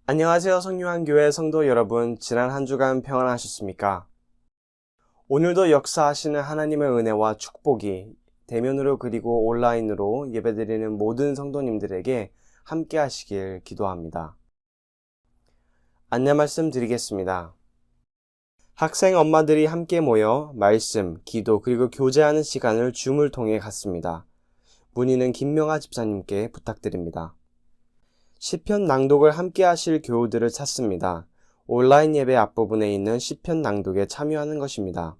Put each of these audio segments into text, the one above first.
안녕하세요. 성유한교회 성도 여러분, 지난 한 주간 평안하셨습니까? 오늘도 역사하시는 하나님의 은혜와 축복이 대면으로 그리고 온라인으로 예배드리는 모든 성도님들에게 함께 하시길 기도합니다. 안내 말씀 드리겠습니다. 학생 엄마들이 함께 모여 말씀, 기도 그리고 교제하는 시간을 줌을 통해 갖습니다. 문의는 김명아 집사님께 부탁드립니다. 시편 낭독을 함께 하실 교우들을 찾습니다. 온라인 예배 앞부분에 있는 시편 낭독에 참여하는 것입니다.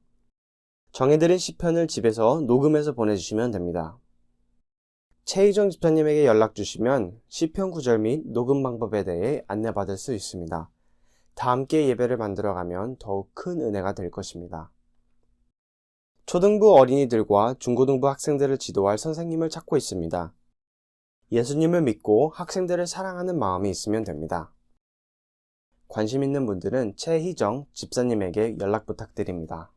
정해드린 시편을 집에서 녹음해서 보내주시면 됩니다. 최희정 집사님에게 연락 주시면 시편 구절 및 녹음 방법에 대해 안내받을 수 있습니다. 다 함께 예배를 만들어가면 더욱 큰 은혜가 될 것입니다. 초등부 어린이들과 중고등부 학생들을 지도할 선생님을 찾고 있습니다. 예수님을 믿고 학생들을 사랑하는 마음이 있으면 됩니다. 관심 있는 분들은 최희정 집사님에게 연락 부탁드립니다.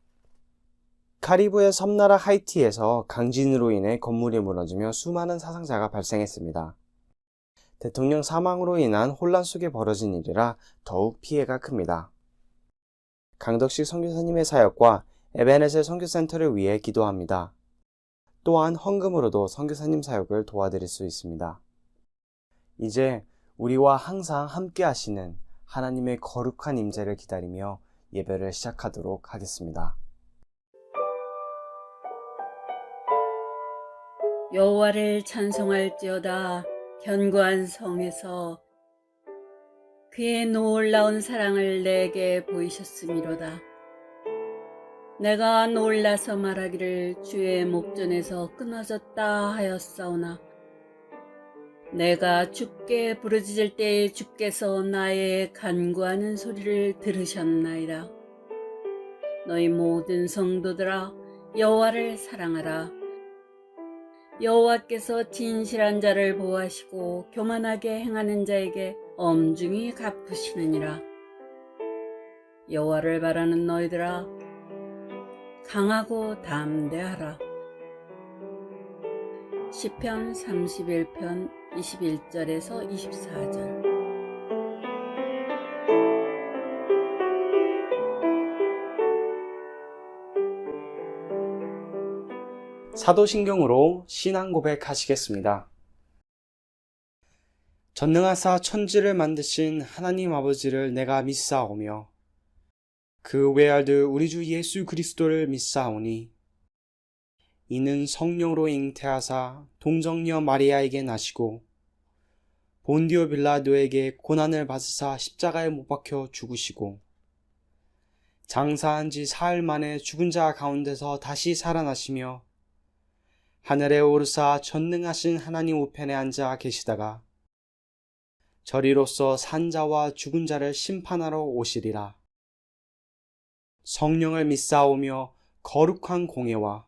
카리브해 섬나라 하이티에서 강진으로 인해 건물이 무너지며 수많은 사상자가 발생했습니다. 대통령 사망으로 인한 혼란 속에 벌어진 일이라 더욱 피해가 큽니다. 강덕식 선교사님의 사역과 에베네셀 선교센터를 위해 기도합니다. 또한 헌금으로도 선교사님 사역을 도와드릴 수 있습니다. 이제 우리와 항상 함께 하시는 하나님의 거룩한 임재를 기다리며 예배를 시작하도록 하겠습니다. 여호와를 찬송할지어다. 견고한 성에서 그의 놀라운 사랑을 내게 보이셨음이로다. 내가 놀라서 말하기를 주의 목전에서 끊어졌다 하였사오나 내가 주께 부르짖을 때에 주께서 나의 간구하는 소리를 들으셨나이다. 너희 모든 성도들아 여호와를 사랑하라. 여호와께서 진실한 자를 보호하시고 교만하게 행하는 자에게 엄중히 갚으시느니라. 여호와를 바라는 너희들아 강하고 담대하라. 시편 31편 21절에서 24절. 사도신경으로 신앙 고백하시겠습니다. 전능하사 천지를 만드신 하나님 아버지를 내가 믿사오며 그 외아들 우리 주 예수 그리스도를 믿사오니 이는 성령으로 잉태하사 동정녀 마리아에게 나시고 본디오 빌라도에게 고난을 받으사 십자가에 못 박혀 죽으시고 장사한 지 사흘 만에 죽은 자 가운데서 다시 살아나시며 하늘에 오르사 전능하신 하나님 우편에 앉아 계시다가 저리로서 산자와 죽은 자를 심판하러 오시리라. 성령을 믿사오며 거룩한 공예와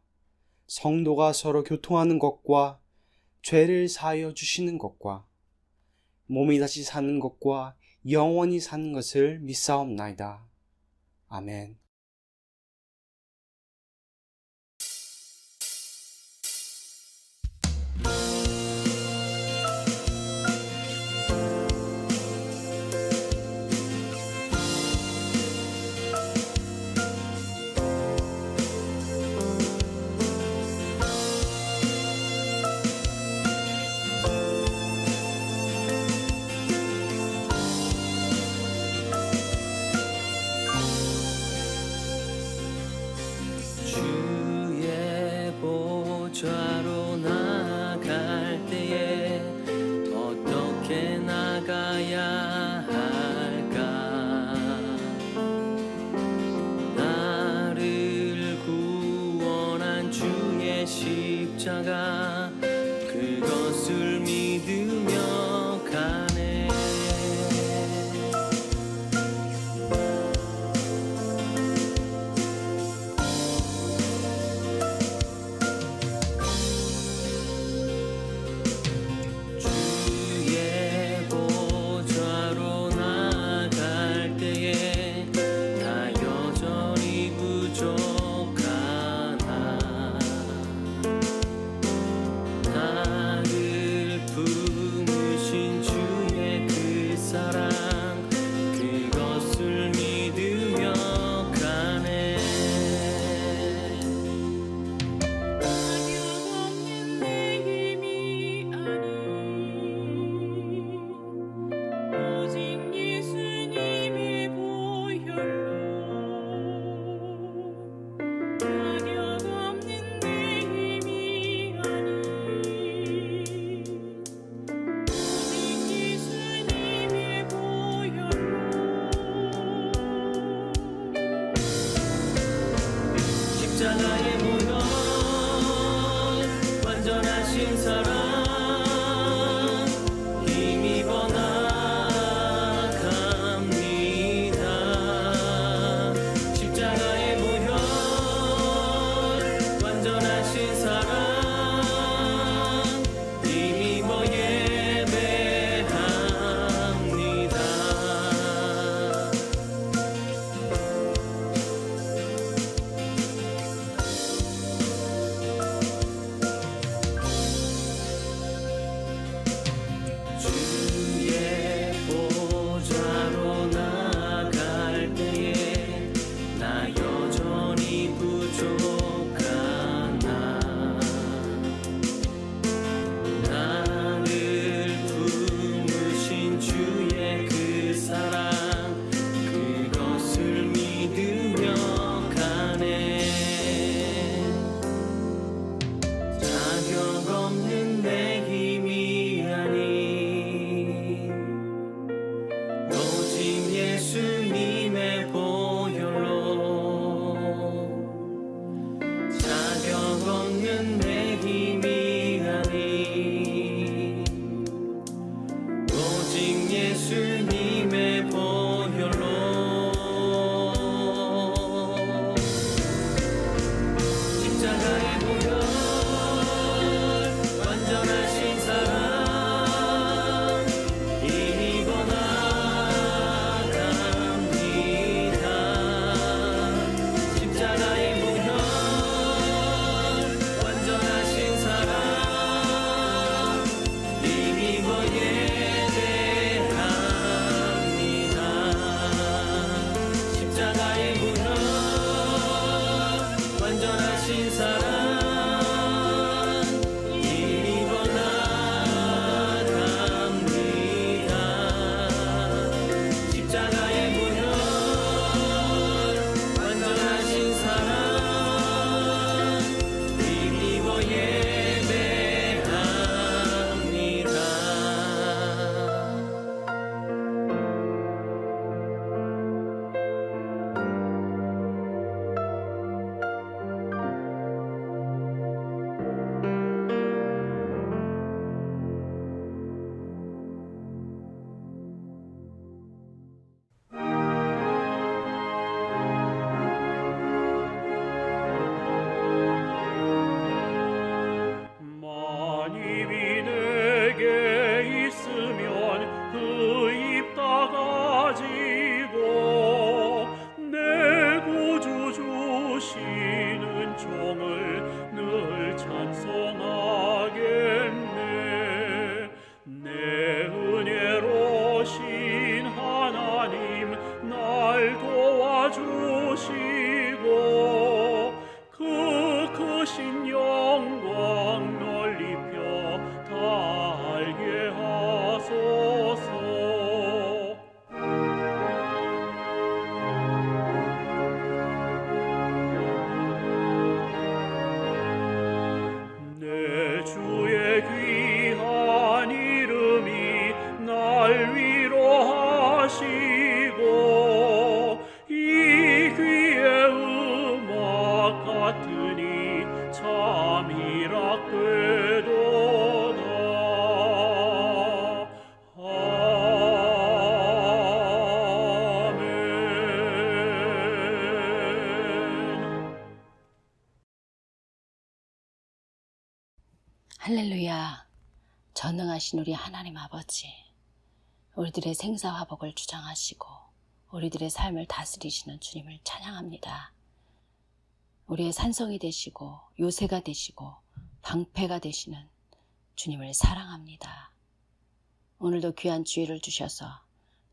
성도가 서로 교통하는 것과 죄를 사하여 주시는 것과 몸이 다시 사는 것과 영원히 사는 것을 믿사옵나이다. 아멘. 주의 보좌로 나갈 때에 어떻게 나가야 할까? 나를 구원한 주의 십자가 그것을 믿으며 가네. 주의 보좌 하소서. 내 주의 귀한 이름이 날 위로하시고 이 귀의 음악 같으니 참 희락되도다. 아멘. 할렐루야. 전능하신 우리 하나님 아버지, 우리들의 생사화복을 주장하시고 우리들의 삶을 다스리시는 주님을 찬양합니다. 우리의 산성이 되시고 요새가 되시고 방패가 되시는 주님을 사랑합니다. 오늘도 귀한 주일을 주셔서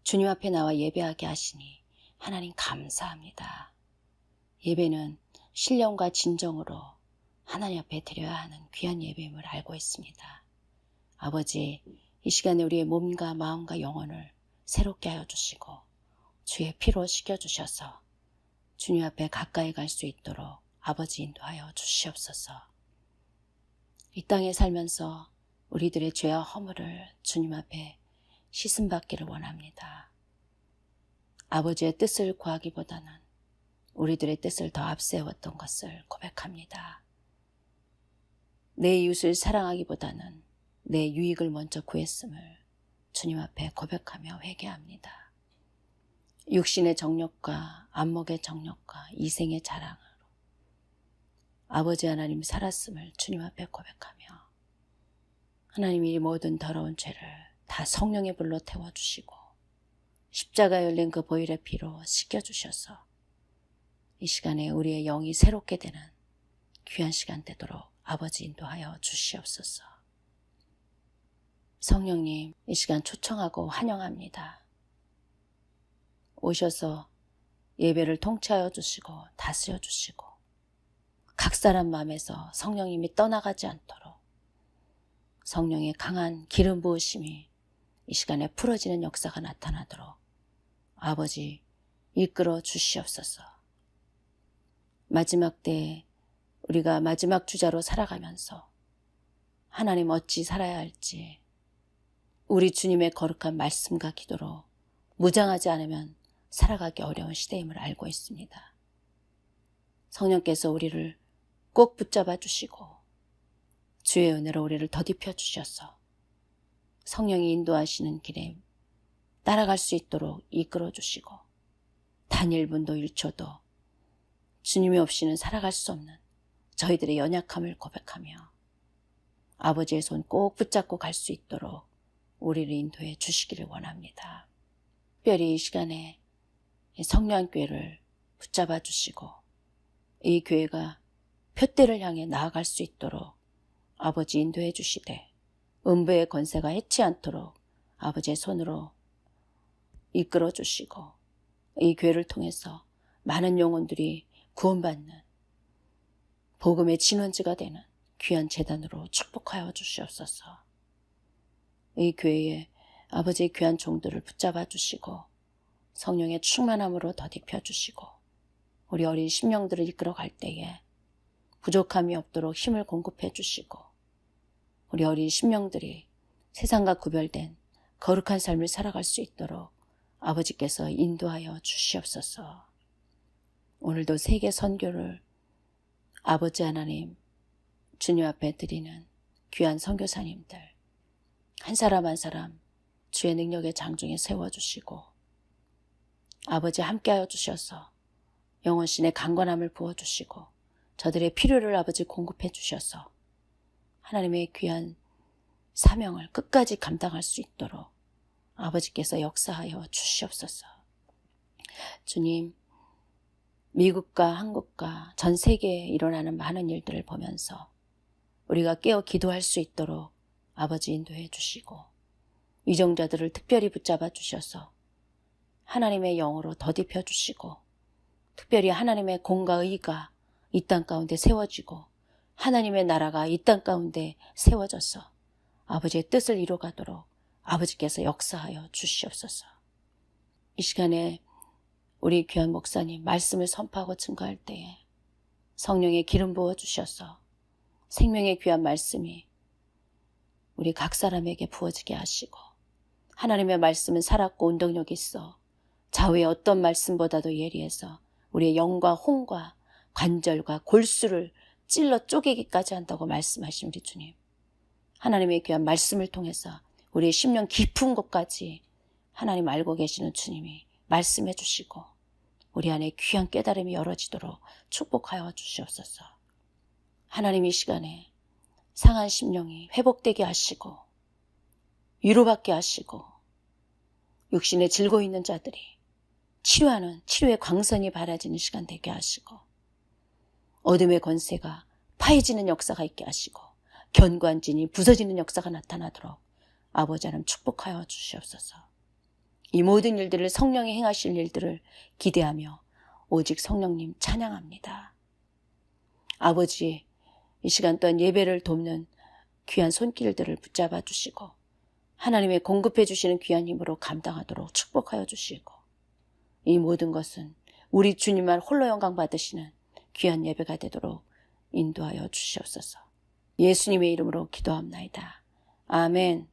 주님 앞에 나와 예배하게 하시니 하나님 감사합니다. 예배는 신령과 진정으로 하나님 앞에 드려야 하는 귀한 예배임을 알고 있습니다. 아버지, 이 시간에 우리의 몸과 마음과 영혼을 새롭게 하여 주시고 주의 피로 씻겨주셔서 주님 앞에 가까이 갈 수 있도록 아버지 인도하여 주시옵소서. 이 땅에 살면서 우리들의 죄와 허물을 주님 앞에 씻음받기를 원합니다. 아버지의 뜻을 구하기보다는 우리들의 뜻을 더 앞세웠던 것을 고백합니다. 내 이웃을 사랑하기보다는 내 유익을 먼저 구했음을 주님 앞에 고백하며 회개합니다. 육신의 정욕과 안목의 정욕과 이생의 자랑으로 아버지 하나님 살았음을 주님 앞에 고백하며 하나님이 이 모든 더러운 죄를 다 성령의 불로 태워주시고 십자가에 열린 그 보혈의 피로 씻겨주셔서 이 시간에 우리의 영이 새롭게 되는 귀한 시간 되도록 아버지 인도하여 주시옵소서. 성령님, 이 시간 초청하고 환영합니다. 오셔서 예배를 통치하여 주시고 다스려 주시고 각 사람 마음에서 성령님이 떠나가지 않도록 성령의 강한 기름 부으심이 이 시간에 풀어지는 역사가 나타나도록 아버지 이끌어 주시옵소서. 마지막 때에 우리가 마지막 주자로 살아가면서 하나님 어찌 살아야 할지 우리 주님의 거룩한 말씀과 기도로 무장하지 않으면 살아가기 어려운 시대임을 알고 있습니다. 성령께서 우리를 꼭 붙잡아 주시고 주의 은혜로 우리를 더딥혀 주셔서 성령이 인도하시는 길에 따라갈 수 있도록 이끌어 주시고 단 1분도 1초도 주님이 없이는 살아갈 수 없는 저희들의 연약함을 고백하며 아버지의 손 꼭 붙잡고 갈 수 있도록 우리를 인도해 주시기를 원합니다. 특별히 이 시간에 성령교회를 붙잡아 주시고 이 교회가 표대를 향해 나아갈 수 있도록 아버지 인도해 주시되 음부의 권세가 해치 않도록 아버지의 손으로 이끌어 주시고 이 교회를 통해서 많은 영혼들이 구원받는 복음의 진원지가 되는 귀한 재단으로 축복하여 주시옵소서. 이 교회에 아버지의 귀한 종들을 붙잡아 주시고 성령의 충만함으로 더딥혀 주시고 우리 어린 심령들을 이끌어 갈 때에 부족함이 없도록 힘을 공급해 주시고 우리 어린 심령들이 세상과 구별된 거룩한 삶을 살아갈 수 있도록 아버지께서 인도하여 주시옵소서. 오늘도 세계 선교를 아버지 하나님 주님 앞에 드리는 귀한 선교사님들 한 사람 한 사람 주의 능력의 장중에 세워주시고 아버지 함께하여 주셔서 영원신의 강건함을 부어주시고 저들의 필요를 아버지 공급해 주셔서 하나님의 귀한 사명을 끝까지 감당할 수 있도록 아버지께서 역사하여 주시옵소서. 주님, 미국과 한국과 전 세계에 일어나는 많은 일들을 보면서 우리가 깨어 기도할 수 있도록 아버지 인도해 주시고 위정자들을 특별히 붙잡아 주셔서 하나님의 영으로 더딥혀 주시고 특별히 하나님의 공과 의가 이 땅 가운데 세워지고 하나님의 나라가 이 땅 가운데 세워져서 아버지의 뜻을 이루어가도록 아버지께서 역사하여 주시옵소서. 이 시간에 우리 귀한 목사님 말씀을 선포하고 증거할 때에 성령의 기름 부어 주셔서 생명의 귀한 말씀이 우리 각 사람에게 부어지게 하시고, 하나님의 말씀은 살았고 운동력이 있어 좌우의 어떤 말씀보다도 예리해서 우리의 영과 혼과 관절과 골수를 찔러 쪼개기까지 한다고 말씀하신 우리 주님, 하나님의 귀한 말씀을 통해서 우리의 심령 깊은 곳까지 하나님 알고 계시는 주님이 말씀해 주시고 우리 안에 귀한 깨달음이 열어지도록 축복하여 주시옵소서. 하나님 이 시간에 상한 심령이 회복되게 하시고 위로받게 하시고 육신에 질고 있는 자들이 치료하는 치료의 광선이 바라지는 시간 되게 하시고 어둠의 권세가 파해지는 역사가 있게 하시고 견고한 진이 부서지는 역사가 나타나도록 아버지 하나님 축복하여 주시옵소서. 이 모든 일들을 성령이 행하실 일들을 기대하며 오직 성령님 찬양합니다. 아버지, 이 시간 또한 예배를 돕는 귀한 손길들을 붙잡아 주시고 하나님의 공급해 주시는 귀한 힘으로 감당하도록 축복하여 주시고 이 모든 것은 우리 주님만 홀로 영광 받으시는 귀한 예배가 되도록 인도하여 주시옵소서. 예수님의 이름으로 기도합나이다. 아멘.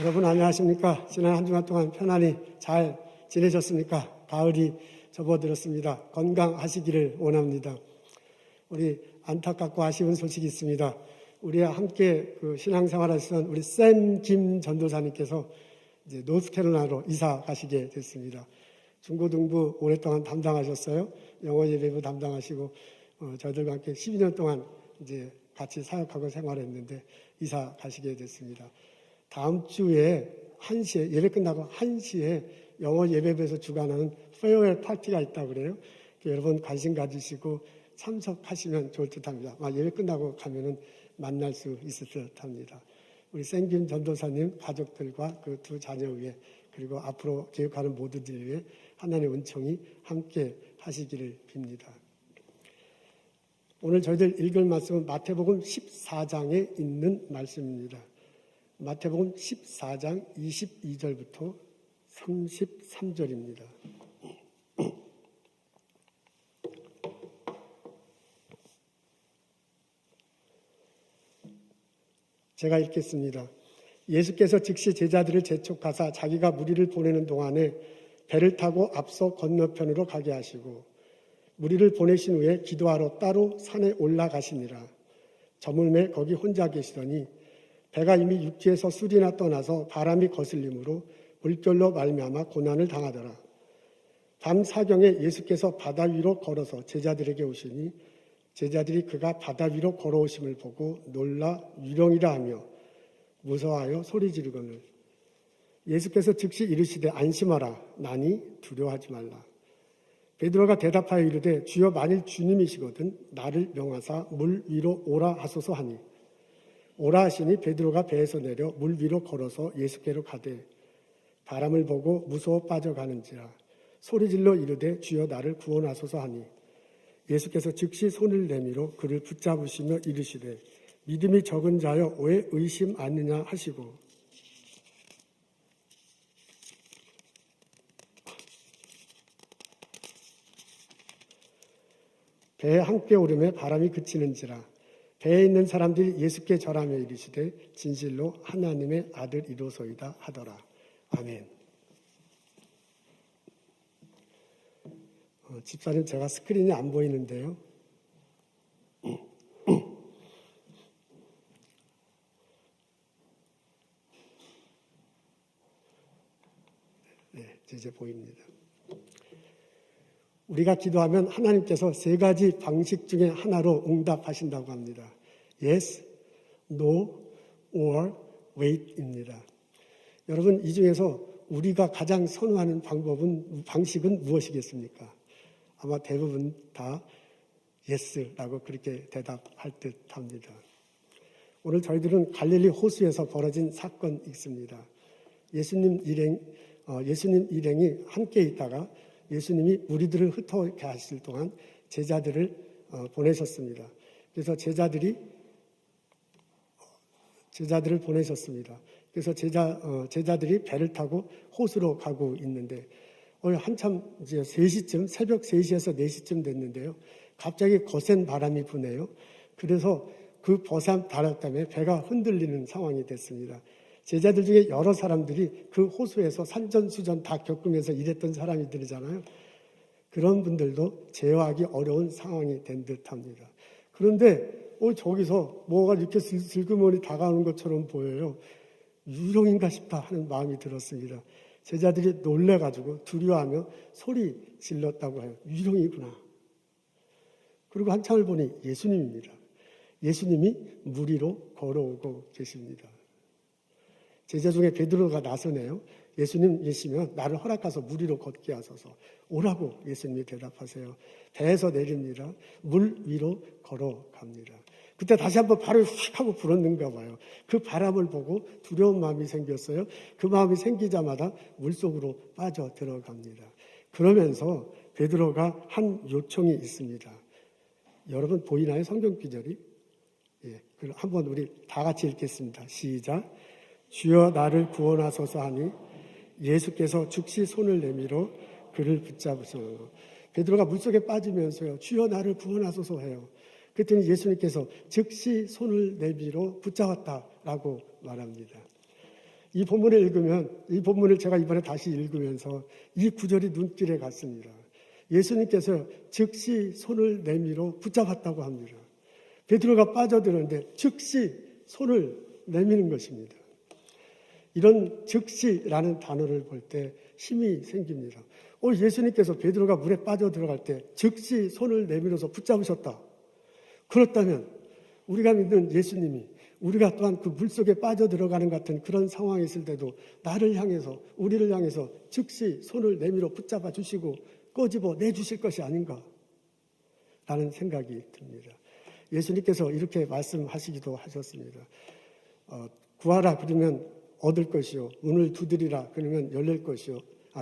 여러분 안녕하십니까? 지난 한 주간 동안 편안히 잘 지내셨습니까? 가을이 접어들었습니다. 건강하시기를 원합니다. 우리 안타깝고 아쉬운 소식이 있습니다. 우리와 함께 그 신앙생활하시던 우리 샘 김 전도사님께서 이제 노스캐롤라이나로 이사 가시게 됐습니다. 중고등부 오랫동안 담당하셨어요. 영어 예배부 담당하시고 저희들과 함께 12년 동안 이제 같이 사역하고 생활했는데 이사 가시게 됐습니다. 다음 주에 1시에 예배 끝나고 1시에 영어 예배부에서 주관하는 페어웰 파티가 있다고 그래요. 여러분 관심 가지시고 참석하시면 좋을 듯합니다. 예배 끝나고 가면은 만날 수 있을 듯합니다. 우리 생김 전도사님 가족들과 그 두 자녀 위에 그리고 앞으로 계획하는 모두들 위해 하나님의 은총이 함께 하시기를 빕니다. 오늘 저희들 읽을 말씀은 마태복음 14장에 있는 말씀입니다. 마태복음 14장 22절부터 33절입니다. 제가 읽겠습니다. 예수께서 즉시 제자들을 재촉하사 자기가 무리를 보내는 동안에 배를 타고 앞서 건너편으로 가게 하시고 무리를 보내신 후에 기도하러 따로 산에 올라가시니라. 저물매 거기 혼자 계시더니 배가 이미 육지에서 술이나 떠나서 바람이 거슬림으로 물결로 말미암아 고난을 당하더라. 밤 사경에 예수께서 바다 위로 걸어서 제자들에게 오시니 제자들이 그가 바다 위로 걸어오심을 보고 놀라 유령이라 하며 무서워하여 소리 지르거늘 예수께서 즉시 이르시되 안심하라 나니 두려워하지 말라. 베드로가 대답하여 이르되 주여 만일 주님이시거든 나를 명하사 물 위로 오라 하소서 하니 오라 하시니 베드로가 배에서 내려 물 위로 걸어서 예수께로 가되 바람을 보고 무서워 빠져가는지라 소리질러 이르되 주여 나를 구원하소서 하니 예수께서 즉시 손을 내밀어 그를 붙잡으시며 이르시되 믿음이 적은 자여 왜 의심하느냐 하시고 배에 함께 오름에 바람이 그치는지라 배에 있는 사람들이 예수께 절하며 이르시되 진실로 하나님의 아들이로소이다 하더라. 아멘. 집사님 제가 스크린이 안 보이는데요. 네, 이제 보입니다. 우리가 기도하면 하나님께서 세 가지 방식 중에 하나로 응답하신다고 합니다. Yes, No, or Wait입니다. 여러분 이 중에서 우리가 가장 선호하는 방식은 무엇이겠습니까? 아마 대부분 다 Yes라고 그렇게 대답할 듯합니다. 오늘 저희들은 갈릴리 호수에서 벌어진 사건이 있습니다. 예수님 일행이 함께 있다가 예수님이 무리들을 흩어게 하실 동안 제자들을 보내셨습니다. 그래서 제자들을 보내셨습니다. 그래서 제자들이 배를 타고 호수로 가고 있는데 한참 이제 3시쯤 새벽 3시에서 4시쯤 됐는데요. 갑자기 거센 바람이 부네요. 그래서 그 바람 때문에 배가 흔들리는 상황이 됐습니다. 제자들 중에 여러 사람들이 그 호수에서 산전수전 다 겪으면서 일했던 사람들이잖아요. 그런 분들도 제어하기 어려운 상황이 된 듯합니다. 그런데 저기서 뭐가 이렇게 슬그머니 다가오는 것처럼 보여요. 유령인가 싶다 하는 마음이 들었습니다. 제자들이 놀래가지고 두려워하며 소리 질렀다고 해요. 유령이구나. 그리고 한참을 보니 예수님입니다. 예수님이 물 위로 걸어오고 계십니다. 제자 중에 베드로가 나서네요. 예수님이시면 나를 허락하소 물 위로 걷게 하소서. 오라고 예수님이 대답하세요. 배에서 내립니다. 물 위로 걸어갑니다. 그때 다시 한번 발을 휙 하고 불었는가 봐요. 그 바람을 보고 두려운 마음이 생겼어요. 그 마음이 생기자마자 물속으로 빠져 들어갑니다. 그러면서 베드로가 한 요청이 있습니다. 여러분 보이나요? 성경 구절이? 예, 그럼 한번 우리 다 같이 읽겠습니다. 시작. 주여 나를 구원하소서 하니 예수께서 즉시 손을 내밀어 그를 붙잡으시고 베드로가 물속에 빠지면서요. 주여 나를 구원하소서 해요. 그랬더니 예수님께서 즉시 손을 내밀어 붙잡았다라고 말합니다. 이 본문을 읽으면, 이 본문을 제가 이번에 다시 읽으면서 이 구절이 눈길에 갔습니다. 예수님께서 즉시 손을 내밀어 붙잡았다고 합니다. 베드로가 빠져드는데 즉시 손을 내미는 것입니다. 이런 즉시라는 단어를 볼 때 힘이 생깁니다. 예수님께서 베드로가 물에 빠져들어갈 때 즉시 손을 내밀어서 붙잡으셨다. 그렇다면 우리가 믿는 예수님이 우리가 또한 그 물속에 빠져들어가는 같은 그런 상황이 있을 때도 나를 향해서, 우리를 향해서 즉시 손을 내밀어 붙잡아 주시고 꺼집어 내주실 것이 아닌가 라는 생각이 듭니다. 예수님께서 이렇게 말씀하시기도 하셨습니다. 구하라 그러면 얻을 것이요, 문을 두드리라 그러면 열릴 것이요,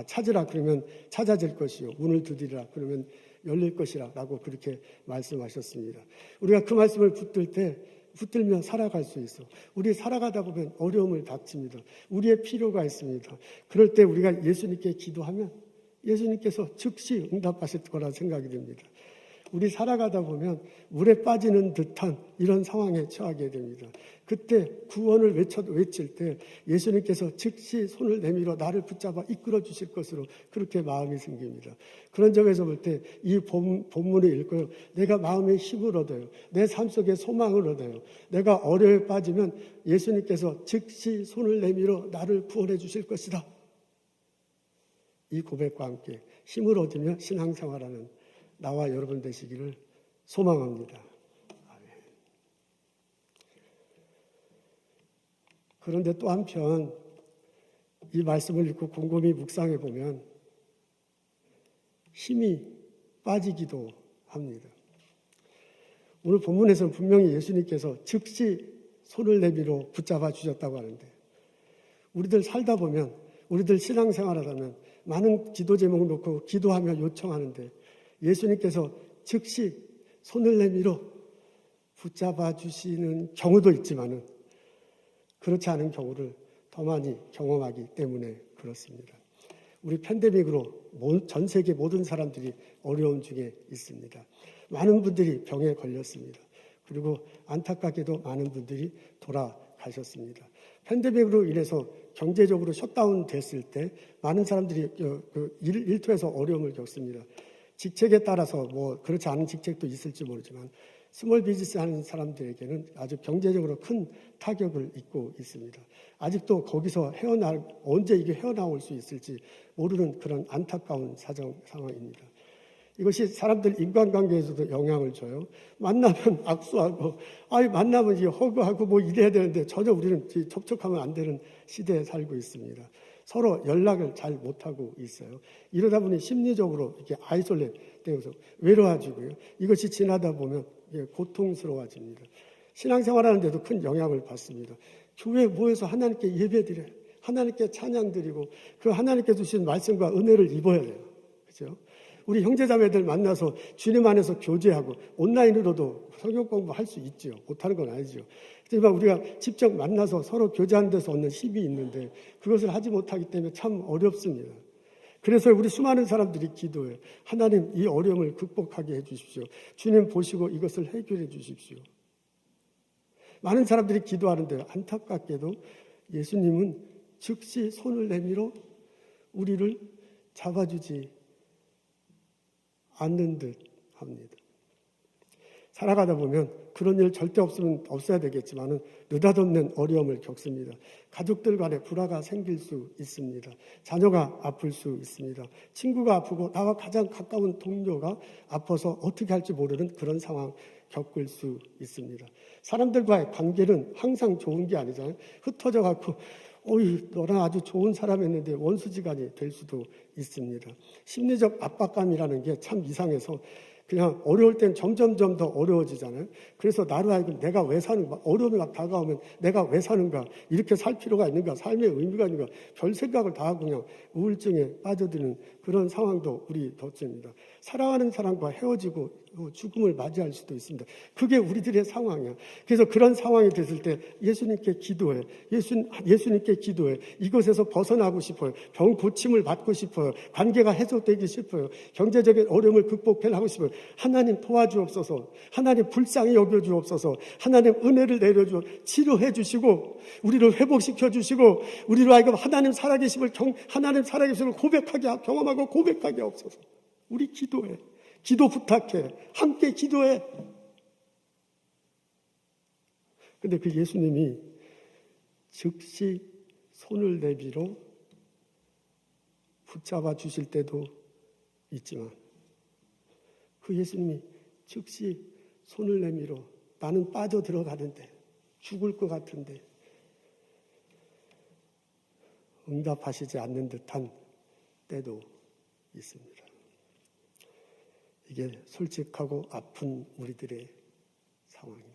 찾으라 그러면 찾아질 것이요, 문을 두드리라 그러면 열릴 것이라 라고 그렇게 말씀하셨습니다. 우리가 그 말씀을 붙들며 살아갈 수 있어. 우리 살아가다 보면 어려움을 닥칩니다. 우리의 필요가 있습니다. 그럴 때 우리가 예수님께 기도하면 예수님께서 즉시 응답하실 거라 생각이 듭니다. 우리 살아가다 보면 물에 빠지는 듯한 이런 상황에 처하게 됩니다. 그때 구원을 외칠 때 예수님께서 즉시 손을 내밀어 나를 붙잡아 이끌어 주실 것으로 그렇게 마음이 생깁니다. 그런 점에서 볼 때 이 본문을 읽고 내가 마음에 힘을 얻어요. 내 삶 속에 소망을 얻어요. 내가 어려움에 빠지면 예수님께서 즉시 손을 내밀어 나를 구원해 주실 것이다. 이 고백과 함께 힘을 얻으며 신앙생활하는 나와 여러분 되시기를 소망합니다. 아멘. 그런데 또 한편 이 말씀을 읽고 곰곰이 묵상해 보면 힘이 빠지기도 합니다. 오늘 본문에서는 분명히 예수님께서 즉시 손을 내밀어 붙잡아 주셨다고 하는데 우리들 살다 보면, 우리들 신앙생활하다면 많은 기도 제목을 놓고 기도하며 요청하는데 예수님께서 즉시 손을 내밀어 붙잡아 주시는 경우도 있지만은 그렇지 않은 경우를 더 많이 경험하기 때문에 그렇습니다. 우리 팬데믹으로 전 세계 모든 사람들이 어려움 중에 있습니다. 많은 분들이 병에 걸렸습니다. 그리고 안타깝게도 많은 분들이 돌아가셨습니다. 팬데믹으로 인해서 경제적으로 셧다운 됐을 때 많은 사람들이 일터에서 어려움을 겪습니다. 직책에 따라서 그렇지 않은 직책도 있을지 모르지만 스몰 비즈니스 하는 사람들에게는 아주 경제적으로 큰 타격을 입고 있습니다. 아직도 거기서 언제 이게 헤어나올 수 있을지 모르는 그런 안타까운 상황입니다. 이것이 사람들 인간관계에서도 영향을 줘요. 만나면 악수하고, 만나면 이제 허그하고 이래야 되는데 전혀 우리는 접촉하면 안 되는 시대에 살고 있습니다. 서로 연락을 잘 못하고 있어요. 이러다 보니 심리적으로 이렇게 아이솔레 되어서 외로워지고요. 이것이 지나다 보면 고통스러워집니다. 신앙생활하는 데도 큰 영향을 받습니다. 교회에 모여서 하나님께 예배드려요. 하나님께 찬양드리고 그 하나님께 주신 말씀과 은혜를 입어야 돼요. 그렇죠? 우리 형제자매들 만나서 주님 안에서 교제하고 온라인으로도 성경 공부할 수 있죠. 못하는 건 아니죠. 하지만 우리가 직접 만나서 서로 교제하는 데서 얻는 힘이 있는데 그것을 하지 못하기 때문에 참 어렵습니다. 그래서 우리 수많은 사람들이 기도해요. 하나님 이 어려움을 극복하게 해주십시오. 주님 보시고 이것을 해결해 주십시오. 많은 사람들이 기도하는데 안타깝게도 예수님은 즉시 손을 내밀어 우리를 잡아주지 않는 듯 합니다. 살아가다 보면 그런 일 절대 없어야 되겠지만은 느닷없는 어려움을 겪습니다. 가족들 간에 불화가 생길 수 있습니다. 자녀가 아플 수 있습니다. 친구가 아프고 나와 가장 가까운 동료가 아파서 어떻게 할지 모르는 그런 상황 겪을 수 있습니다. 사람들과의 관계는 항상 좋은 게 아니잖아요. 흩어져 갖고 너랑 아주 좋은 사람이었는데 원수지간이 될 수도 있습니다. 심리적 압박감이라는 게 참 이상해서 그냥 어려울 땐 점점 더 어려워지잖아요. 그래서 나로 하여금 내가 왜 사는가, 어려움이 막 다가오면 내가 왜 사는가, 이렇게 살 필요가 있는가, 삶의 의미가 있는가, 별 생각을 다 하고 그냥 우울증에 빠져드는 그런 상황도 우리 덧집니다. 사랑하는 사람과 헤어지고 죽음을 맞이할 수도 있습니다. 그게 우리들의 상황이야. 그래서 그런 상황이 됐을 때 예수님께 기도해. 예수님께 기도해. 이것에서 벗어나고 싶어요. 병 고침을 받고 싶어요. 관계가 해소되기 싶어요. 경제적인 어려움을 극복하고 싶어요. 하나님 도와주옵소서. 하나님 불쌍히 여겨주옵소서. 하나님 은혜를 내려주어 치료해 주시고 우리를 회복시켜 주시고 우리로 하여금 하나님 살아계심을 고백하게 경험하고 고백하게 없소서. 우리 기도해. 기도 부탁해. 함께 기도해. 근데 그 예수님이 즉시 손을 내밀어 붙잡아 주실 때도 있지만 그 예수님이 즉시 손을 내밀어 나는 빠져 들어가는데 죽을 것 같은데 응답하시지 않는 듯한 때도 있습니다. 이게 솔직하고 아픈 우리들의 상황입니다.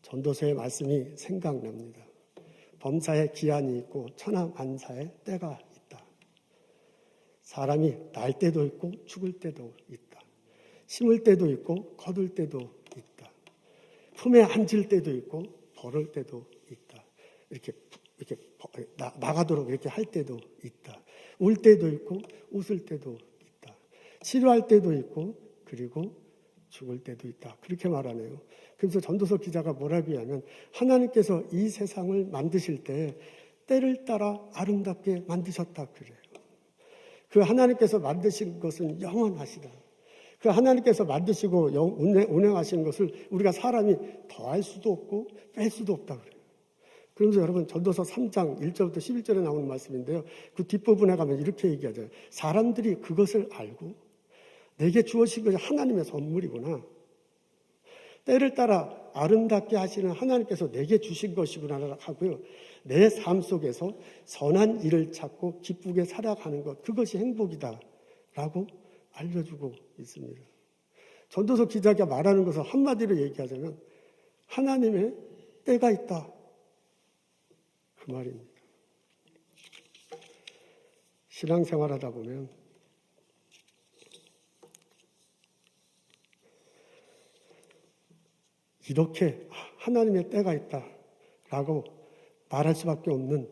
전도서의 말씀이 생각납니다. 범사에 기한이 있고 천하만사에 때가 있다. 사람이 날 때도 있고 죽을 때도 있다. 심을 때도 있고 거둘 때도 있다. 품에 안질 때도 있고 버릴 때도 있다. 이렇게 나가도록 이렇게 할 때도 있다. 울 때도 있고 웃을 때도 있다. 치료할 때도 있고 그리고 죽을 때도 있다. 그렇게 말하네요. 그래서 전도서 기자가 뭐라고 하면 하나님께서 이 세상을 만드실 때 때를 따라 아름답게 만드셨다 그래요. 그 하나님께서 만드신 것은 영원하시다. 그 하나님께서 만드시고 운행하시는 것을 우리가 사람이 더할 수도 없고 뺄 수도 없다 그래요. 그러면서 여러분 전도서 3장 1절부터 11절에 나오는 말씀인데요. 그 뒷부분에 가면 이렇게 얘기하죠. 사람들이 그것을 알고 내게 주어진 것이 하나님의 선물이구나. 때를 따라 아름답게 하시는 하나님께서 내게 주신 것이구나 하고요. 내 삶 속에서 선한 일을 찾고 기쁘게 살아가는 것, 그것이 행복이다 라고 알려주고 있습니다. 전도서 기자가 말하는 것을 한마디로 얘기하자면 하나님의 때가 있다. 그 말입니다. 신앙생활하다 보면 이렇게 하나님의 때가 있다라고 말할 수밖에 없는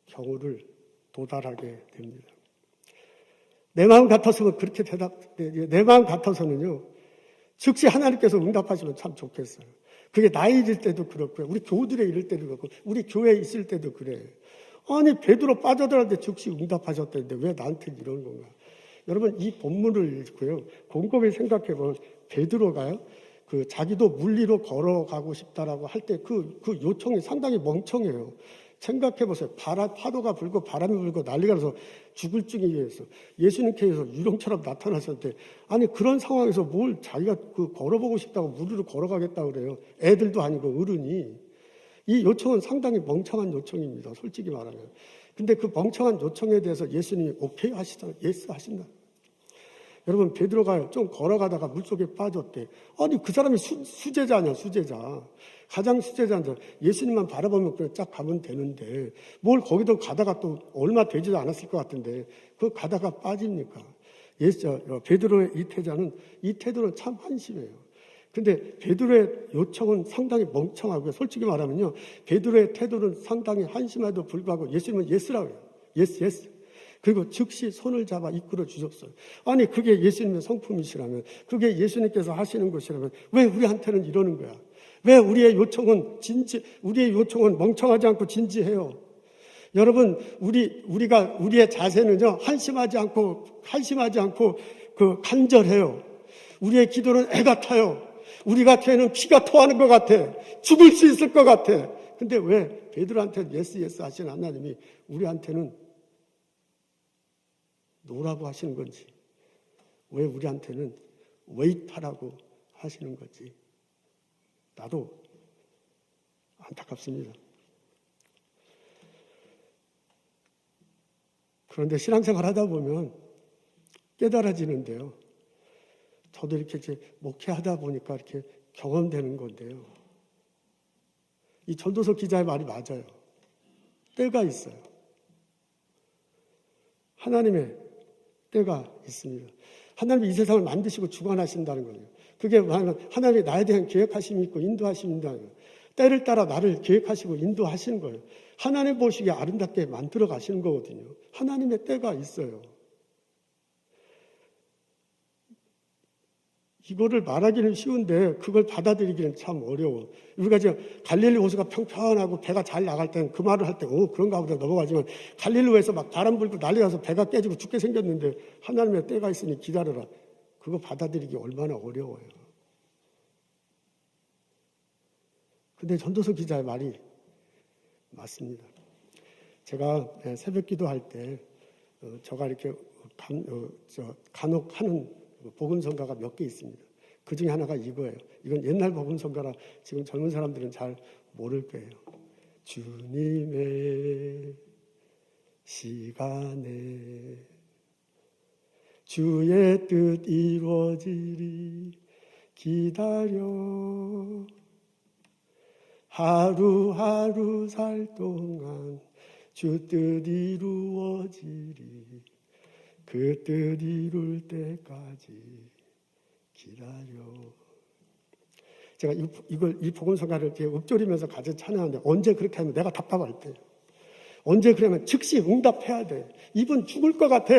경우를 도달하게 됩니다. 내 마음 같아서는 그렇게 내 마음 같아서는요, 즉시 하나님께서 응답하시면 참 좋겠어요. 그게 나이 이를 때도 그렇고요. 우리 교우들의 이럴 때도 그렇고, 우리 교회에 있을 때도 그래요. 아니, 베드로 빠져들었는데 즉시 응답하셨다는데 왜 나한테 이러는 건가? 여러분, 이 본문을 읽고요. 곰곰이 생각해보면 베드로가요, 자기도 물리로 걸어가고 싶다라고 할 때 그 요청이 상당히 멍청해요. 생각해보세요. 파도가 불고 바람이 불고 난리가 나서 죽을 중이어서 예수님께서 유령처럼 나타나셨는데 아니 그런 상황에서 뭘 자기가 걸어보고 싶다고 물리로 걸어가겠다고 그래요. 애들도 아니고 어른이. 이 요청은 상당히 멍청한 요청입니다. 솔직히 말하면. 근데 그 멍청한 요청에 대해서 예수님이 오케이 하시잖아요. 예스 하신다. 여러분 베드로가 좀 걸어가다가 물속에 빠졌대. 아니 그 사람이 수제자 아니야 수제자. 가장 수제자인데 예수님만 바라보면 그냥 쫙 가면 되는데 뭘 거기도 가다가 또 얼마 되지도 않았을 것 같은데 그 가다가 빠집니까? 베드로의 이 태도는 참 한심해요. 근데 베드로의 요청은 상당히 멍청하고요. 솔직히 말하면요. 베드로의 태도는 상당히 한심해도 불구하고 예수님은 예스라고 해요. 예스. 그리고 즉시 손을 잡아 이끌어 주셨어요. 아니 그게 예수님의 성품이시라면 그게 예수님께서 하시는 것이라면 왜 우리한테는 이러는 거야? 왜 우리의 요청은 멍청하지 않고 진지해요? 여러분 우리의 자세는요 한심하지 않고 간절해요. 우리의 기도는 애 같아요. 우리 같아는 피가 토하는 것 같아. 죽을 수 있을 것 같아. 근데 왜 베드로한테는 예스 하시는 하나님이 우리한테는 노라고 하시는 건지, 왜 우리한테는 웨이트하라고 하시는 건지, 나도 안타깝습니다. 그런데 신앙생활 하다 보면 깨달아지는데요. 저도 이렇게 이제 목회하다 보니까 이렇게 경험되는 건데요. 이 전도서 기자의 말이 맞아요. 때가 있어요. 하나님의 때가 있습니다. 하나님이 이 세상을 만드시고 주관하신다는 거예요. 그게 하나님이 나에 대한 계획하심이 있고 인도하심이 있다는 거예요. 때를 따라 나를 계획하시고 인도하시는 거예요. 하나님 보시기에 아름답게 만들어 가시는 거거든요. 하나님의 때가 있어요. 이거를 말하기는 쉬운데 그걸 받아들이기는 참 어려워. 우리가 지금 갈릴리 호수가 평평하고 배가 잘 나갈 때는 그 말을 할 때 그런가 보다 넘어가지만 갈릴리호에서 막 바람 불고 난리 나서 배가 깨지고 죽게 생겼는데 하나님의 때가 있으니 기다려라. 그거 받아들이기 얼마나 어려워요. 근데 전도서 기자의 말이 맞습니다. 제가 새벽 기도할 때 저가 이렇게 간혹 하는 복음성가가 몇 개 있습니다. 그 중에 하나가 이거예요. 이건 옛날 복음성가라 지금 젊은 사람들은 잘 모를 거예요. 주님의 시간에 주의 뜻 이루어지리 기다려 하루하루 살 동안 주 뜻 이루어지리 그 뜻 이룰 때까지 기다려. 제가 이 복음성가를 이렇게 읊조리면서 가져 찬양하는데 언제 그렇게 하면 내가 답답할 때, 언제 그러면 즉시 응답해야 돼. 이분 죽을 것 같아.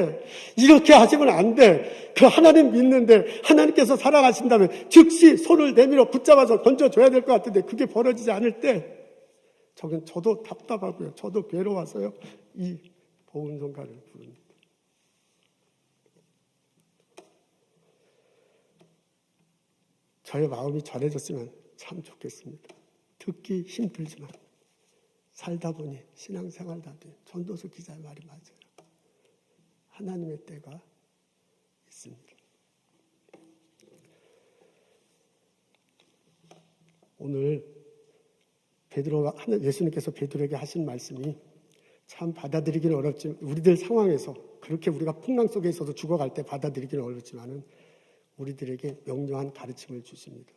이렇게 하시면 안 돼. 그 하나님 믿는데 하나님께서 사랑하신다면 즉시 손을 내밀어 붙잡아서 건져줘야 될 것 같은데 그게 벌어지지 않을 때 저도 답답하고요. 저도 괴로워서요. 이 복음성가를 부릅니다. 저의 마음이 전해졌으면 참 좋겠습니다. 듣기 힘들지만 살다 보니 신앙생활도 안 돼요. 전도서 기자의 말이 맞아요. 하나님의 때가 있습니다. 오늘 예수님께서 베드로에게 하신 말씀이 참 받아들이기는 어렵지만 우리들 상황에서 그렇게 우리가 풍랑 속에 있어서 죽어갈 때 받아들이기는 어렵지만은 우리들에게 명료한 가르침을 주십니다.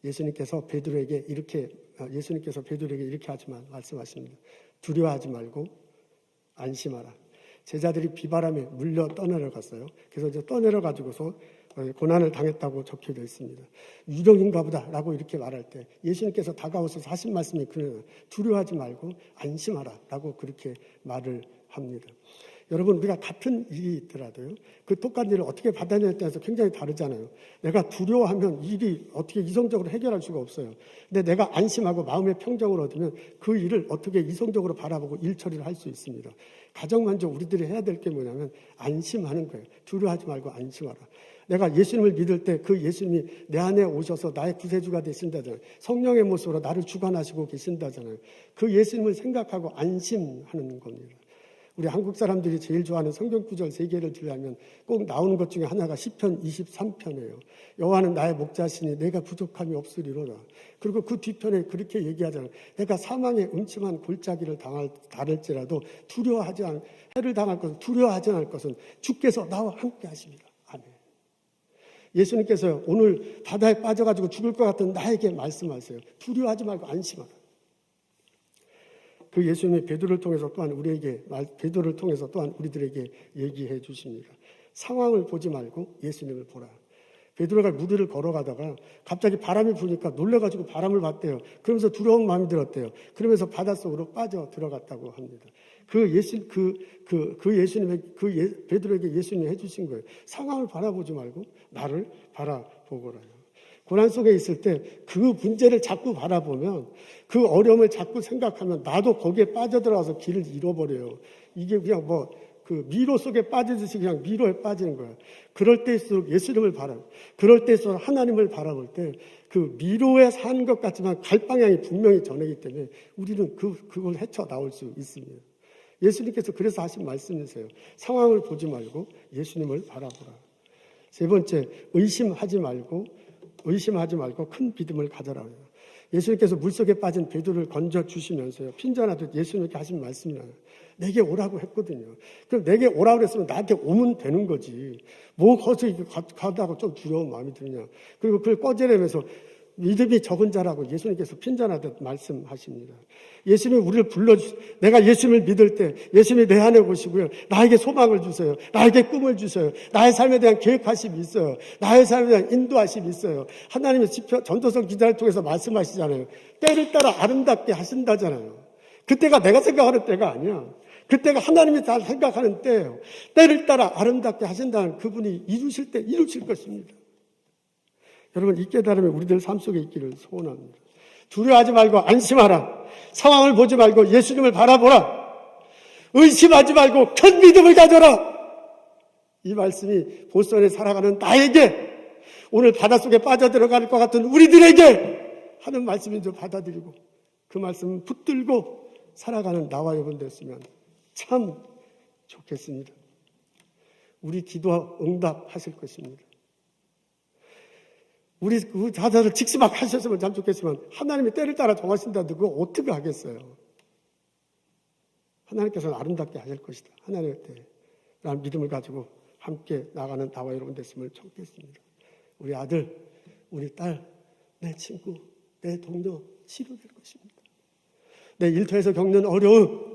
예수님께서 베드로에게 이렇게 하지만 말씀하십니다. 두려워하지 말고 안심하라. 제자들이 비바람에 물려 떠내려갔어요. 그래서 이제 떠내려가지고서 고난을 당했다고 적혀져 있습니다. 유령인가 보다라고 이렇게 말할 때 예수님께서 다가오셔서 하신 말씀이 그래요. 두려워하지 말고 안심하라라고 그렇게 말을 합니다. 여러분 우리가 같은 일이 있더라도요. 그 똑같은 일을 어떻게 받아내냐에 따라서 굉장히 다르잖아요. 내가 두려워하면 일이 어떻게 이성적으로 해결할 수가 없어요. 근데 내가 안심하고 마음의 평정을 얻으면 그 일을 어떻게 이성적으로 바라보고 일 처리를 할 수 있습니다. 가장 먼저 우리들이 해야 될 게 뭐냐면 안심하는 거예요. 두려워하지 말고 안심하라. 내가 예수님을 믿을 때 그 예수님이 내 안에 오셔서 나의 구세주가 되신다잖아요. 성령의 모습으로 나를 주관하시고 계신다잖아요. 그 예수님을 생각하고 안심하는 겁니다. 우리 한국 사람들이 제일 좋아하는 성경 구절 3개를 들려하면 꼭 나오는 것 중에 하나가 시편 23편이에요. 여호와는 나의 목자시니 내가 부족함이 없으리로라. 그리고 그 뒤편에 그렇게 얘기하잖아요. 내가 사망의 음침한 골짜기를 다를지라도 해를 당할 것은 두려워하지 않을 것은 주께서 나와 함께 하십니다. 아멘. 예수님께서 오늘 바다에 빠져가지고 죽을 것 같은 나에게 말씀하세요. 두려워하지 말고 안심하라. 그 예수님의 베드로를 통해서 또한 우리들에게 얘기해 주십니다. 상황을 보지 말고 예수님을 보라. 베드로가 무리를 걸어가다가 갑자기 바람이 부니까 놀래가지고 바람을 봤대요. 그러면서 두려운 마음이 들었대요. 그러면서 바닷속으로 빠져 들어갔다고 합니다. 베드로에게 예수님이 해주신 거예요. 상황을 바라보지 말고 나를 바라보거라요. 고난 속에 있을 때 그 문제를 자꾸 바라보면 그 어려움을 자꾸 생각하면 나도 거기에 빠져들어가서 길을 잃어버려요. 이게 그냥 그 미로 속에 빠지듯이 그냥 미로에 빠지는 거예요. 그럴 때일수록 예수님을 그럴 때일수록 하나님을 바라볼 때 그 미로에 사는 것 같지만 갈 방향이 분명히 전하기 때문에 우리는 그걸 헤쳐나올 수 있습니다. 예수님께서 그래서 하신 말씀이세요. 상황을 보지 말고 예수님을 바라보라. 세 번째, 의심하지 말고 큰 믿음을 가져라. 예수님께서 물속에 빠진 베드로를 건져주시면서요. 핀잔하듯 예수님께 하신 말씀이에요. 내게 오라고 했거든요. 그럼 내게 오라고 그랬으면 나한테 오면 되는 거지. 뭐 거기서 가다가 좀 두려운 마음이 드느냐. 그리고 그걸 꺼내면서 믿음이 적은 자라고 예수님께서 핀잔하듯 말씀하십니다. 예수님이 우리를 내가 예수님을 믿을 때 예수님이 내 안에 오시고요. 나에게 소망을 주세요. 나에게 꿈을 주세요. 나의 삶에 대한 계획하심이 있어요. 나의 삶에 대한 인도하심이 있어요. 하나님의 전도서 기자를 통해서 말씀하시잖아요. 때를 따라 아름답게 하신다잖아요. 그때가 내가 생각하는 때가 아니야. 그때가 하나님이 다 생각하는 때예요. 때를 따라 아름답게 하신다는 그분이 이루실 때 이루실 것입니다. 여러분, 이 깨달음이 우리들 삶 속에 있기를 소원합니다. 두려워하지 말고 안심하라. 상황을 보지 말고 예수님을 바라보라. 의심하지 말고 큰 믿음을 가져라. 이 말씀이 보스턴에 살아가는 나에게, 오늘 바닷속에 빠져들어갈 것 같은 우리들에게 하는 말씀인 줄 받아들이고 그 말씀을 붙들고 살아가는 나와 여러분 됐으면 참 좋겠습니다. 우리 기도 응답하실 것입니다. 우리 다들 직시막 하셨으면 참 좋겠지만 하나님이 때를 따라 정하신다는데 그거 어떻게 하겠어요? 하나님께서는 아름답게 하실 것이다. 하나님의 때라는 믿음을 가지고 함께 나가는 나와 여러분 됐으면 좋겠습니다. 우리 아들, 우리 딸, 내 친구, 내 동료 치료될 것입니다. 내 일터에서 겪는 어려움,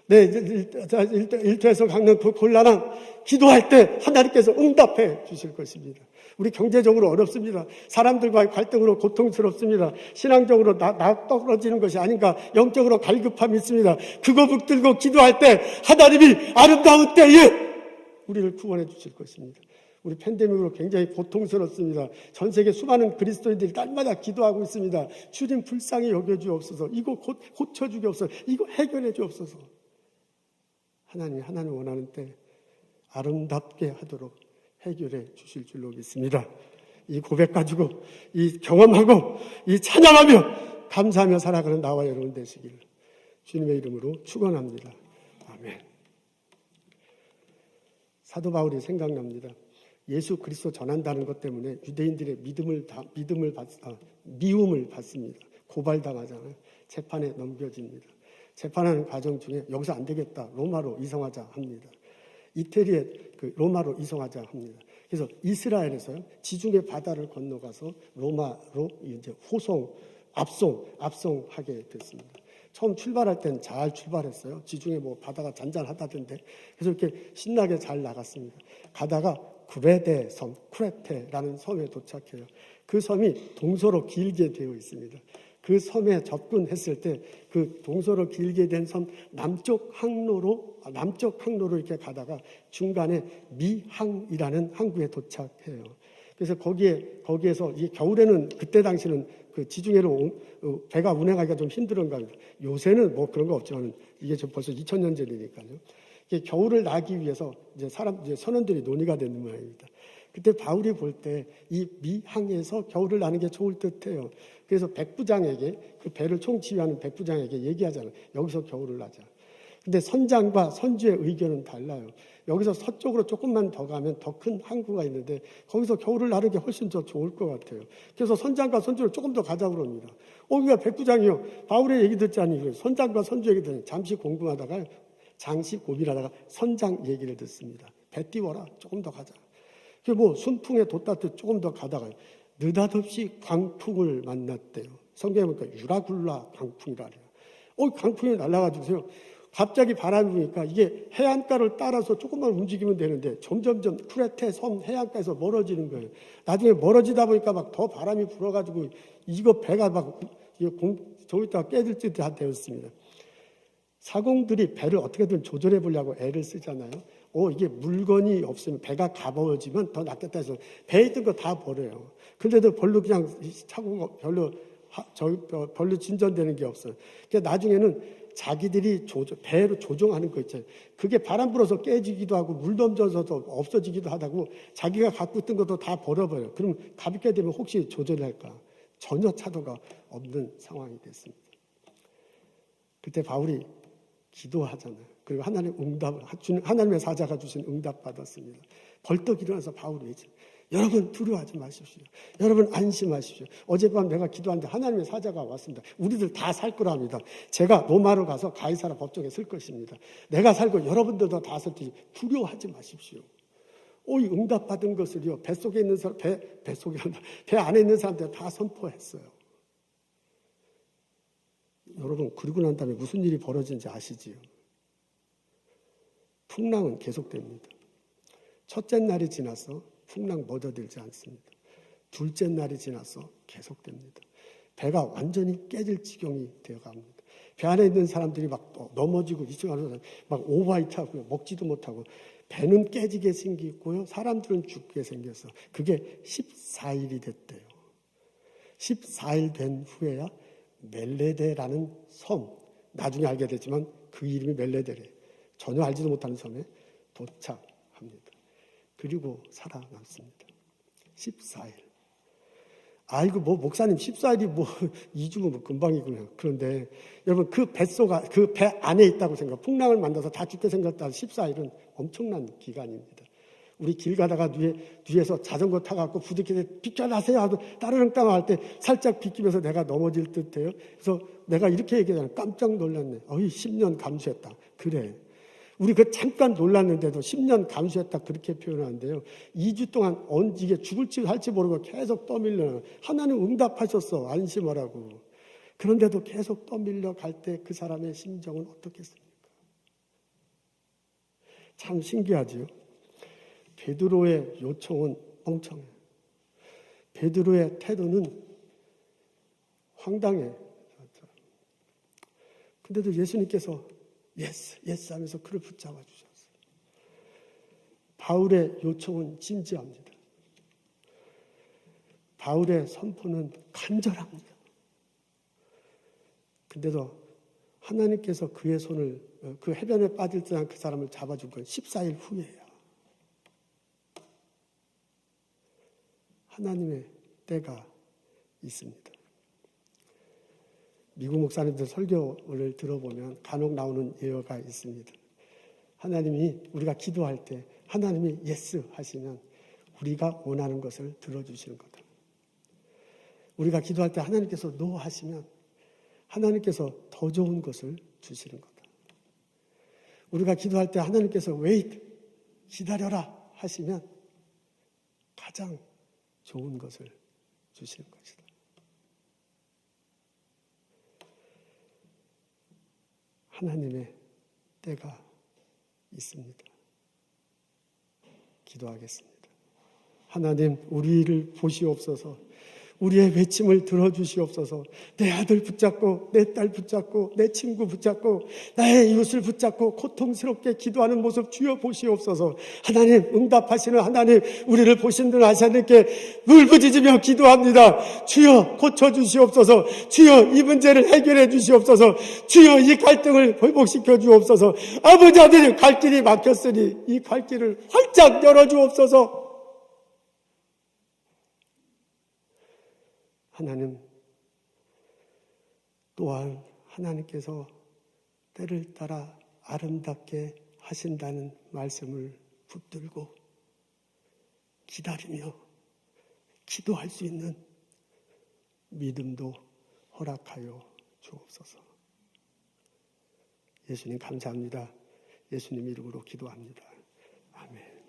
내 일터에서 겪는 그 곤란함, 기도할 때 하나님께서 응답해 주실 것입니다. 우리 경제적으로 어렵습니다. 사람들과의 갈등으로 고통스럽습니다. 신앙적으로 떨어지는 것이 아닌가, 영적으로 갈급함이 있습니다. 그거 붙들고 기도할 때 하나님이 아름다운 때에 우리를 구원해 주실 것입니다. 우리 팬데믹으로 굉장히 고통스럽습니다. 전 세계 수많은 그리스도인들이 날마다 기도하고 있습니다. 주님 불쌍히 여겨주옵소서. 이거 고쳐주옵소서. 이거 해결해 주옵소서. 하나님 원하는 때 아름답게 하도록 해결해 주실 줄로 믿습니다. 이 고백 가지고, 이 경험하고, 이 찬양하며 감사하며 살아가는 나와 여러분 되시기를 주님의 이름으로 축원합니다. 아멘. 사도 바울이 생각납니다. 예수 그리스도 전한다는 것 때문에 유대인들의 미움을 받습니다. 고발당하잖아요. 재판에 넘겨집니다. 재판하는 과정 중에 여기서 안 되겠다, 로마로 이송하자 합니다. 이태리에 로마로 이송하자 합니다. 그래서 이스라엘에서요, 지중해 바다를 건너가서 로마로 이제 압송하게 됐습니다. 처음 출발할 땐 잘 출발했어요. 지중해 바다가 잔잔하다던데. 그래서 이렇게 신나게 잘 나갔습니다. 가다가 구레데 섬, 쿠레테라는 섬에 도착해요. 그 섬이 동서로 길게 되어 있습니다. 그 섬에 접근했을 때 그 동서로 길게 된 섬 남쪽 항로로 이렇게 가다가 중간에 미항이라는 항구에 도착해요. 그래서 거기에서 이 겨울에는, 그때 당시는 그 지중해로 배가 운행하기가 좀 힘들었는가 합니다. 요새는 그런 거 없지만 이게 벌써 2000년 전이니까요. 겨울을 나기 위해서 이제 선원들이 논의가 되는 모양입니다. 그때 바울이 볼 때 이 미항에서 겨울을 나는 게 좋을 듯해요. 그래서 백부장에게, 그 배를 총지휘하는 백부장에게 얘기하잖아요. 여기서 겨울을 나자. 근데 선장과 선주의 의견은 달라요. 여기서 서쪽으로 조금만 더 가면 더 큰 항구가 있는데 거기서 겨울을 나는 게 훨씬 더 좋을 것 같아요. 그래서 선장과 선주를 조금 더 가자고 그럽니다. 그러니까 백부장이요, 바울의 얘기 듣자니 선장과 선주 얘기 듣자니 잠시 공부하다가 잠시 고민하다가 선장 얘기를 듣습니다. 배 띄워라, 조금 더 가자. 순풍에 돛따뜻 조금 더 가다가 느닷없이 광풍을 만났대요. 성경에 보니까 유라굴라 광풍이라 그래요. 광풍이 날아가지고요. 갑자기 바람이 부니까 이게 해안가를 따라서 조금만 움직이면 되는데 점점점 쿠레테 섬 해안가에서 멀어지는 거예요. 나중에 멀어지다 보니까 막 더 바람이 불어가지고 이거 배가 저기 있다가 깨질 듯 다 되었습니다. 사공들이 배를 어떻게든 조절해 보려고 애를 쓰잖아요. 이게 물건이 없으면 배가 가버워지면 더 낫겠다 해서 배에 있던 거 다 버려요. 근데도 별로 그냥 차고 별로 진전되는 게 없어요. 그러니까 나중에는 자기들이 배로 조종하는 거 있잖아요. 그게 바람 불어서 깨지기도 하고 물 넘쳐서도 없어지기도 하다고 자기가 갖고 있던 것도 다 버려버려요. 그럼 가볍게 되면 혹시 조절할까? 전혀 차도가 없는 상황이 됐습니다. 그때 바울이 기도하잖아요. 그리고 하나님의 사자가 주신 응답 받았습니다. 벌떡 일어나서 바울이 외치죠. 여러분 두려워하지 마십시오. 여러분 안심하십시오. 어젯밤 내가 기도하는데 하나님의 사자가 왔습니다. 우리들 다 살 거라 합니다. 제가 로마로 가서 가이사라 법정에 설 것입니다. 내가 살고 여러분들도 다 설 테니 두려워하지 마십시오. 이 응답받은 것을요, 뱃속에 있는 사람, 배 안에 있는 사람들 다 선포했어요. 여러분, 그리고 난 다음에 무슨 일이 벌어진지 아시지요? 풍랑은 계속됩니다. 첫째 날이 지나서 풍랑 멎어들지 않습니다. 둘째 날이 지나서 계속됩니다. 배가 완전히 깨질 지경이 되어갑니다. 배 안에 있는 사람들이 막 넘어지고 이쪽으로 막 오버하이트하고요, 먹지도 못하고 배는 깨지게 생기고요, 사람들은 죽게 생겼어. 그게 14일이 됐대요. 14일 된 후에야 멜레데라는 섬, 나중에 알게 됐지만 그 이름이 멜레데래, 전혀 알지도 못하는 섬에 도착합니다. 그리고 살아남습니다. 14일. 아이고, 목사님 14일이 2주면 금방이구나. 그런데 여러분, 그 배 안에 있다고 생각, 풍랑을 만나서 다 죽게 생겼다. 14일은 엄청난 기간입니다. 우리 길 가다가 뒤에서 자전거 타갖고 부딪히게 비켜나세요 하고 따르릉 땅할 때 살짝 비키면서 내가 넘어질 듯해요. 그래서 내가 이렇게 얘기하잖아요. 깜짝 놀랐네. 10년 감수했다. 그래. 우리 잠깐 놀랐는데도 10년 감수했다 그렇게 표현하는데요. 2주 동안 이게 죽을지 할지 모르고 계속 떠밀려. 하나님 응답하셨어. 안심하라고. 그런데도 계속 떠밀려 갈 때 그 사람의 심정은 어떻겠습니까? 참 신기하지요. 베드로의 요청은 멍청해. 베드로의 태도는 황당해. 근데도 예수님께서 예스 하면서 그를 붙잡아 주셨어요. 바울의 요청은 진지합니다. 바울의 선포는 간절합니다. 근데도 하나님께서 그의 손을 그 해변에 빠질 듯한 그 사람을 잡아준 건 14일 후에야. 하나님의 때가 있습니다. 미국 목사님들 설교를 들어보면 간혹 나오는 예어가 있습니다. 하나님이 우리가 기도할 때 하나님이 예스 하시면 우리가 원하는 것을 들어주시는 거다. 우리가 기도할 때 하나님께서 노 하시면 하나님께서 더 좋은 것을 주시는 거다. 우리가 기도할 때 하나님께서 wait, 기다려라 하시면 가장 좋은 것을 주시는 것이다. 하나님의 때가 있습니다. 기도하겠습니다. 하나님, 우리를 보시옵소서. 우리의 외침을 들어주시옵소서. 내 아들 붙잡고, 내 딸 붙잡고, 내 친구 붙잡고, 나의 이웃을 붙잡고 고통스럽게 기도하는 모습 주여 보시옵소서. 하나님, 응답하시는 하나님, 우리를 보신 분 하나님께 울부짖으며 기도합니다. 주여 고쳐주시옵소서. 주여 이 문제를 해결해 주시옵소서. 주여 이 갈등을 회복시켜 주옵소서. 아버지, 아들, 갈 길이 막혔으니 이 갈 길을 활짝 열어주옵소서. 하나님, 또한 하나님께서 때를 따라 아름답게 하신다는 말씀을 붙들고 기다리며 기도할 수 있는 믿음도 허락하여 주옵소서. 예수님 감사합니다. 예수님 이름으로 기도합니다. 아멘.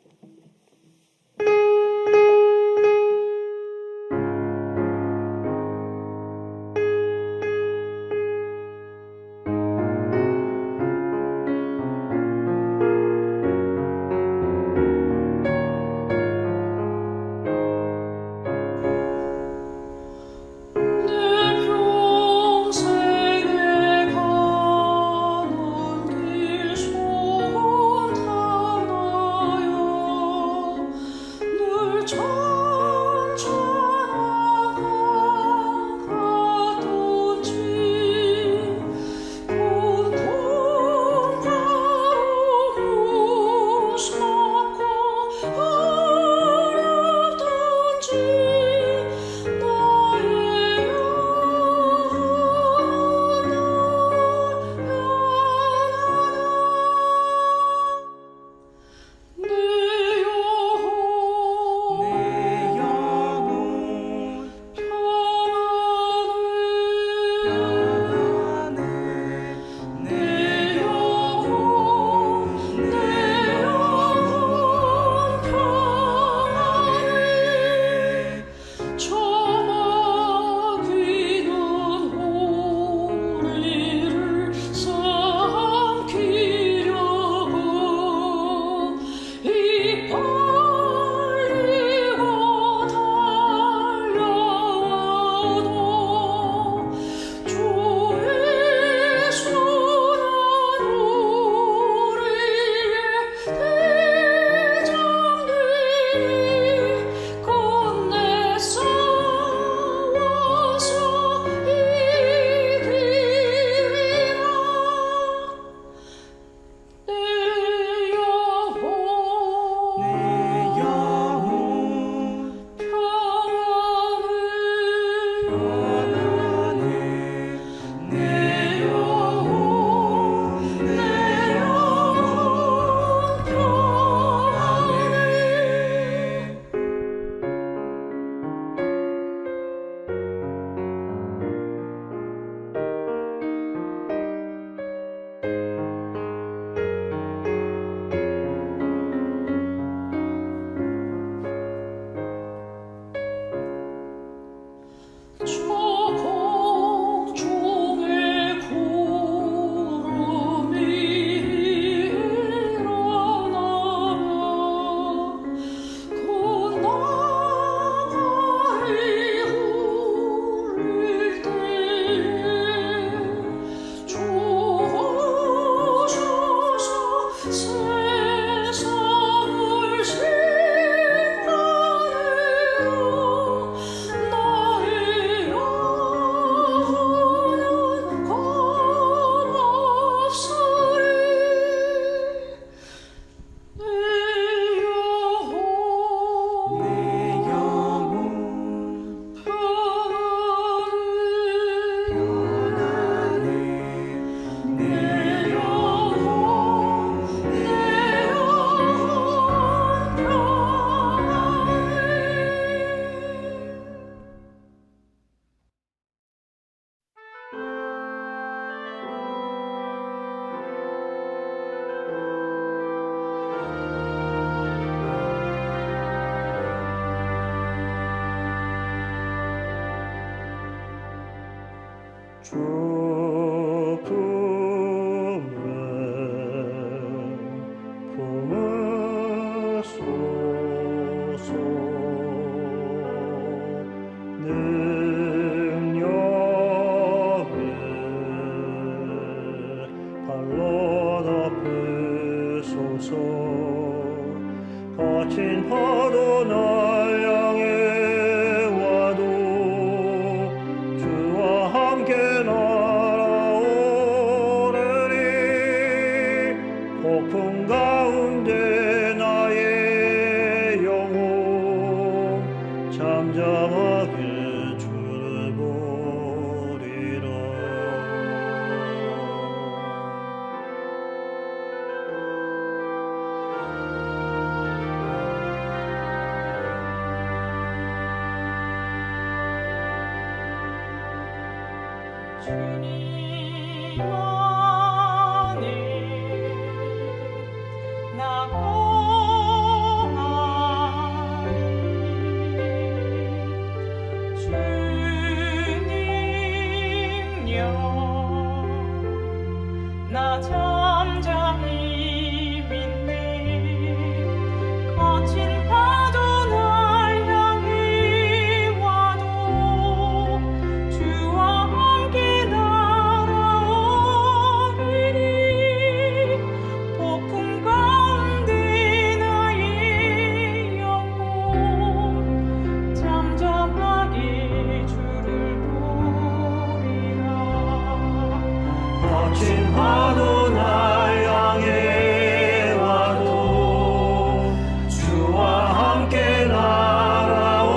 평생에 가는 길 소원 다 주품을 품으소서. 능력을 발로 덮으소서. 거친 파도 날 향해 와도 주와 함께 날아오르니 폭풍 가운데 나의 영혼 잠잠하게 주를 보리라. 주님 안에 나 거하리. 주님여 나 잠잠히 믿네. 거친 파도 날 향해 와도 주와 함께 날아오르리. 폭풍 가운데 나의 영혼 잠잠하게 주를 보리라. 거친 파도 날 향해 와도 주와 함께 날아오르리.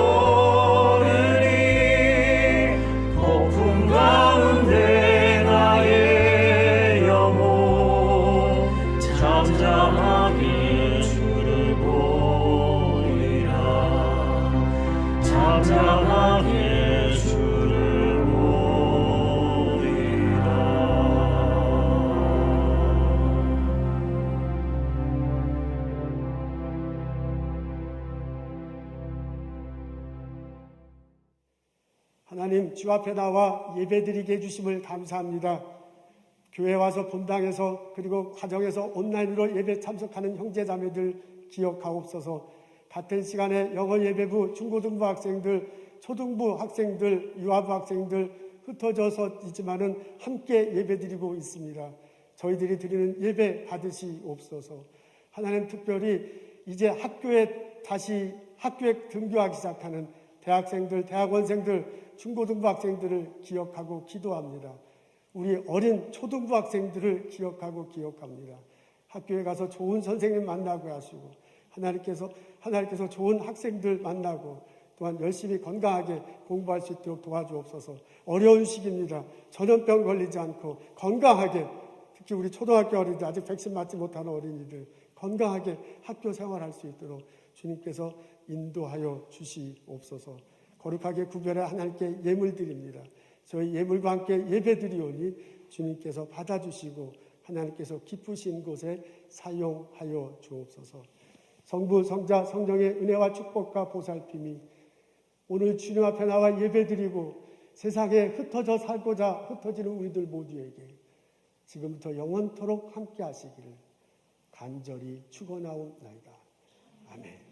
폭풍 가운데 나의 영혼 잠잠하게 주를 보리라. 잠잠하게 주를 보리라. 하나님 주 앞에 나와 예배드리게 해주심을 감사합니다. 교회 와서 본당에서 그리고 가정에서 온라인으로 예배 참석하는 형제자매들 기억하옵소서. 같은 시간에 영어 예배부 중고등부 학생들, 초등부 학생들, 유아부 학생들 흩어져서 있지만은 함께 예배드리고 있습니다. 저희들이 드리는 예배 받으시옵소서. 하나님 특별히 이제 학교에 등교하기 시작하는 대학생들, 대학원생들, 중고등부 학생들을 기억하고 기도합니다. 우리 어린 초등부 학생들을 기억합니다. 학교에 가서 좋은 선생님 만나고 하시고 하나님께서 좋은 학생들 만나고 또한 열심히 건강하게 공부할 수 있도록 도와주옵소서. 어려운 시기입니다. 전염병 걸리지 않고 건강하게, 특히 우리 초등학교 어린이들, 아직 백신 맞지 못하는 어린이들 건강하게 학교 생활할 수 있도록 주님께서 인도하여 주시옵소서. 거룩하게 구별해 하나님께 예물 드립니다. 저희 예물과 함께 예배 드리오니 주님께서 받아주시고 하나님께서 기쁘신 곳에 사용하여 주옵소서. 성부, 성자, 성령의 은혜와 축복과 보살핌이 오늘 주님 앞에 나와 예배 드리고 세상에 흩어져 살고자 흩어지는 우리들 모두에게 지금부터 영원토록 함께 하시기를 간절히 축원하옵나이다. 아멘.